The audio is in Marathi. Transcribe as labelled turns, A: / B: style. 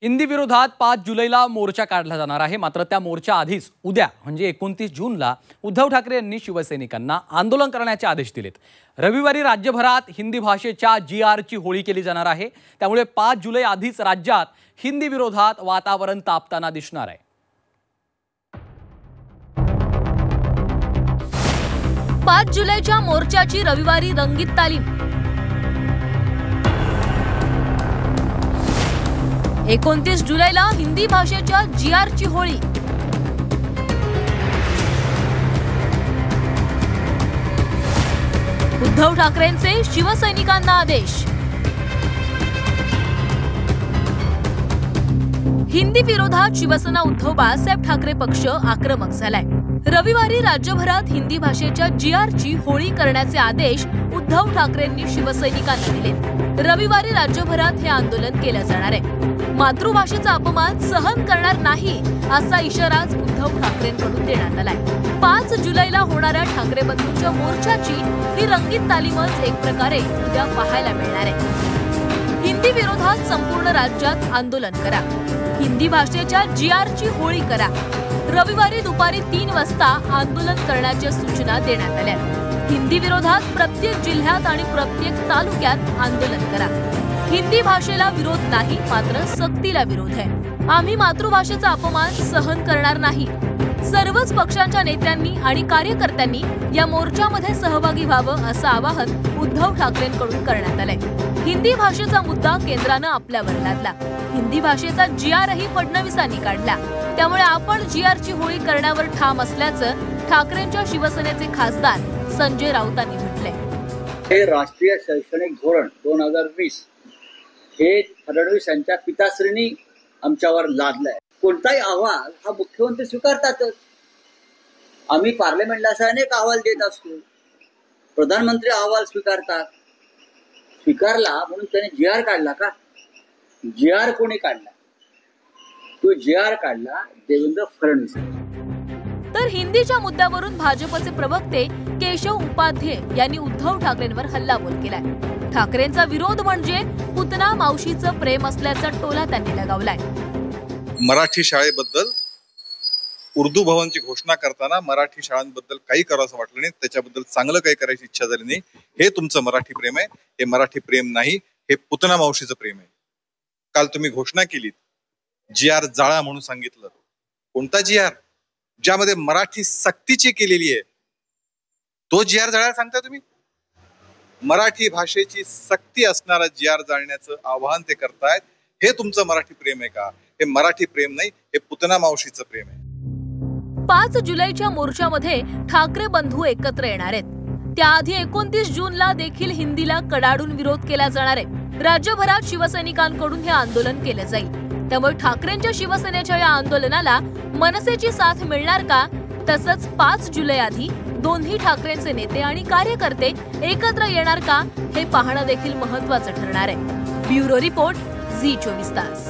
A: हिंदी विरोधात 5 जुलैला मोर्चा काढला जाणार आहे। मात्र त्या मोर्चा आधीच उद्या म्हणजे 29 जूनला उद्धव ठाकरे यांनी शिवसैनिकांना आंदोलन करण्याचे आदेश दिलेत। रविवारी राज्यभरात हिंदी भाषेच्या जीआरची होळी केली जाणार आहे। त्यामुळे 5 जुलै आधीच राज्यात हिंदी विरोधात वातावरण तापताना दिसणार आहे।
B: 5 जुलैच्या मोर्चाची रविवारी रंगीत तालीम। 29 जुलैला हिंदी भाषेच्या जीआरची होळी। उद्धव ठाकरेंचे शिवसैनिकांना आदेश। हिंदी विरोधात शिवसेना उद्धव बाळासाहेब ठाकरे पक्ष आक्रमक झालाय। रविवारी राज्यभरात हिंदी भाषेच्या जीआरची होळी करण्याचे आदेश उद्धव ठाकरेंनी शिवसैनिकांना दिले। रविवारी राज्यभरात हे आंदोलन केले जाणार आहे। मातृभाषेचा अपमान सहन करणार नाही असा इशाराच उद्धव ठाकरेंकडून देण्यात आलाय। 5 जुलैला होणाऱ्या ठाकरे बंधूंच्या मोर्चाची ही रंगीत तालीमच एक प्रकारे उद्या पाहायला मिळणार आहे। हिंदी विरोधात संपूर्ण राज्यात आंदोलन करा। हिंदी भाषेच्या जीआरची होळी करा। रविवारी दुपारी 3 वाजता आंदोलन करण्याच्या सूचना देण्यात आल्या। हिंदी विरोधात प्रत्येक जिल्ह्यात आणि प्रत्येक तालुक्यात आंदोलन करा। हिंदी भाषेला विरोध नाही, मात्र सक्तीला विरोध आहे। आम्ही मातृभाषेचा अपमान सहन करणार नाही। सर्वच पक्षांच्या नेत्यांनी आणि कार्यकर्त्यांनी या मोर्चामध्ये सहभागी व्हावं असं आवाहन उद्धव ठाकरेंकडून करण्यात आलंय। हिंदी भाषेचा मुद्दा केंद्रानं आपल्यावर लादला। हिंदी भाषेचा जीआरही फडणवीसांनी काढला। त्यामुळे आपण जीआरची होळी करण्यावर ठाम असल्याचं ठाकरेंच्या शिवसेनेचे खासदार संजय राऊतांनी म्हटलंय।
C: हे राष्ट्रीय शैक्षणिक धोरण 2020 हे फडणवीस यांच्या पिताश्रींनी आमच्यावर लादलाय। कोणताही अहवाल हा मुख्यमंत्री स्वीकारतातच। आम्ही पार्लमेंटला असा अनेक अहवाल देत असतो। प्रधानमंत्री अहवाल स्वीकारतात। स्वीकारला म्हणून त्याने जीआर काढला का? जीआर कोणी काढला? तो जीआर काढला देवेंद्र फडणवीस।
B: तर हिंदीच्या मुद्द्यावरून भाजपचे प्रवक्ते केशव उपाध्ये यांनी उद्धव ठाकरेंवर हल्लाबोल केलाय। ठाकरेंचा विरोध म्हणजे पुतना मावशीचं प्रेम असल्याचा टोला त्यांनी लगावलाय।
D: मराठी शाळेबद्दल उर्दू भवनची घोषणा करताना मराठी शाळांबद्दल काही करावंसं वाटलं नाही, त्याच्याबद्दल चांगलं काही करायची इच्छा झाली नाही। हे तुमचं मराठी प्रेम आहे। हे मराठी प्रेम नाही, हे पुतना मावशीचं प्रेम आहे। काल तुम्ही घोषणा केलीत, जीआर जाळा म्हणून सांगितलं। कोणता जीआर? ज्यामध्ये मराठी सक्तीची केलेली आहे, तो जीआर जाळायला सांगता तुम्ही? मराठी भाषेची सक्ती असणारा जीआर जाळण्याचं आवाहन ते करतायत। हे तुमचं मराठी प्रेम आहे का? हे मराठी प्रेम नाही, हे पुतना मावशीचं प्रेम आहे।
B: 5 जुलैच्या मोर्चामध्ये ठाकरे बंधू एकत्र येणार आहेत। त्याआधी 29 जूनला देखील हिंदीला कडाडून विरोध केला जाणार आहे। राज्यभरात शिवसैनिकांकडून हे आंदोलन केलं जाईल। त्यामुळे ठाकरेंच्या शिवसेनेच्या या आंदोलनाला मनसेची साथ मिळणार का? तसंच 5 जुलै आधी दोन्ही ठाकरेंचे नेते आणि कार्यकर्ते एकत्र येणार का, हे पाहणं देखील महत्त्वाचं ठरणार आहे। ब्युरो रिपोर्ट, झी 24 तास।